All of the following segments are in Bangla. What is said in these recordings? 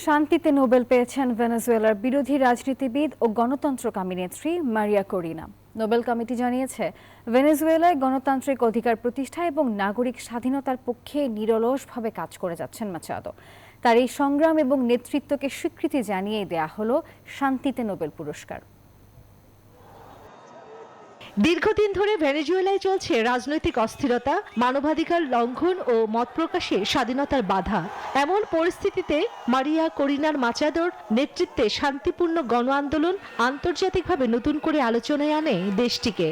শান্তিতে নোবেল পেয়েছেন ভেনেজুয়েলার বিরোধী রাজনীতিবিদ ও গণতন্ত্রকামী নেত্রী মারিয়া করিনা। নোবেল কমিটি জানিয়েছে, ভেনেজুয়েলায় গণতান্ত্রিক অধিকার প্রতিষ্ঠা এবং নাগরিক স্বাধীনতার পক্ষে নিরলসভাবে কাজ করে যাচ্ছেন মাচাদো। তার এই সংগ্রাম এবং নেতৃত্বকে স্বীকৃতি জানিয়ে দেয়া হলো শান্তিতে নোবেল পুরস্কার। দীর্ঘদিন ধরে ভেনেজুয়েলায় চলছে রাজনৈতিক অস্থিরতা, মানবাধিকার লঙ্ঘন ও মত প্রকাশে স্বাধীনতার বাধা। এমন পরিস্থিতিতে মারিয়া করিনার মাচাদোর নেতৃত্বে শান্তিপূর্ণ গণ আন্দোলন আন্তর্জাতিকভাবে নতুন করে আলোচনায় আনে দেশটিকে।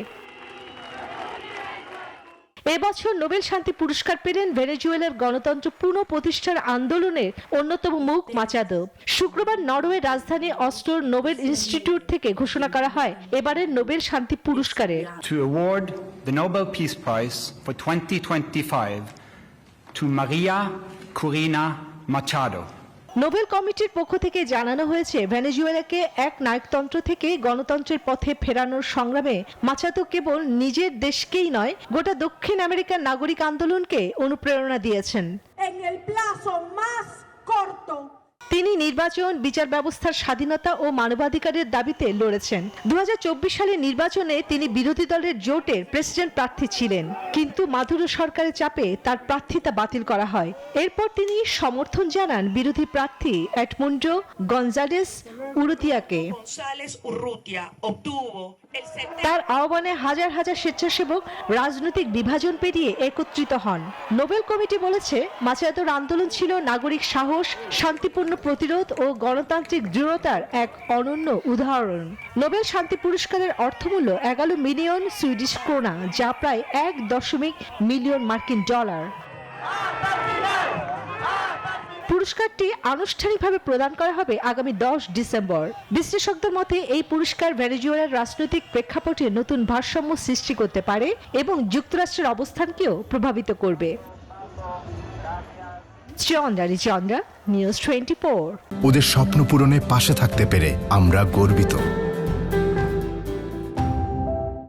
এবছর নোবেল শান্তি পুরস্কার পেলেন ভেনেজুয়েলার গণতন্ত্র পুনঃপ্রতিষ্ঠার আন্দোলনের অন্যতম মুখ মাচাদো। শুক্রবার নরওয়ের রাজধানী অস্লোর নোবেল ইনস্টিটিউট থেকে ঘোষণা করা হয় এবারের নোবেল শান্তি পুরস্কারের। To award the Nobel Peace Prize for 2025 to Maria Corina Machado. Nobel কমিটির পক্ষ থেকে জানানো হয়েছে, ভেনেজুয়েলাকে এক নায়কতন্ত্র থেকে গণতন্ত্রের পথে ফেরানোর সংগ্রামে মাচাদো কেবল নিজের দেশকেই নয়, গোটা দক্ষিণ আমেরিকার নাগরিক আন্দোলনকে অনুপ্রেরণা দিয়েছেন। তিনি নির্বাচন, বিচার ব্যবস্থার স্বাধীনতা ও মানবাধিকারের দাবিতে লড়েছেন। 2024 সালের নির্বাচনে তিনি বিরোধী দলের জোটের প্রেসিডেন্ট প্রার্থী ছিলেন, কিন্তু মাদুরো সরকারের চাপে তার প্রার্থিতা বাতিল করা হয়। এরপর তিনি সমর্থন জানান বিরোধী প্রার্থী এডমুন্ডো গনজালেস উরুতিয়াকে। তার আহ্বানে হাজার হাজার স্বেচ্ছাসেবক রাজনৈতিক বিভাজন পেরিয়ে একত্রিত হন। নোবেল কমিটি বলেছে, মাচাদোর আন্দোলন ছিল নাগরিক সাহস, শান্তিপূর্ণ প্রতিরোধ ও গণতান্ত্রিক দৃঢ়তার এক অনন্য উদাহরণ। নোবেল শান্তি পুরস্কারের অর্থমূল্য 11 মিলিয়ন সুইডিশ ক্রোনা, যা প্রায় 1.1 মিলিয়ন মার্কিন ডলার। পুরস্কারটি আনুষ্ঠানিকভাবে প্রদান করা হবে আগামী 10 ডিসেম্বর। বিশ্লেষকদের মতে এই পুরস্কার ভেনেজুয়েলার রাজনৈতিক প্রেক্ষাপটে নতুন ভারসাম্য সৃষ্টি করতে পারে এবং যুক্তরাষ্ট্রের অবস্থানকেও প্রভাবিত করবে। চন্দ্রা, নিউজ 24। ওদের স্বপ্ন পূরণে পাশে থাকতে পেরে আমরা গর্বিত।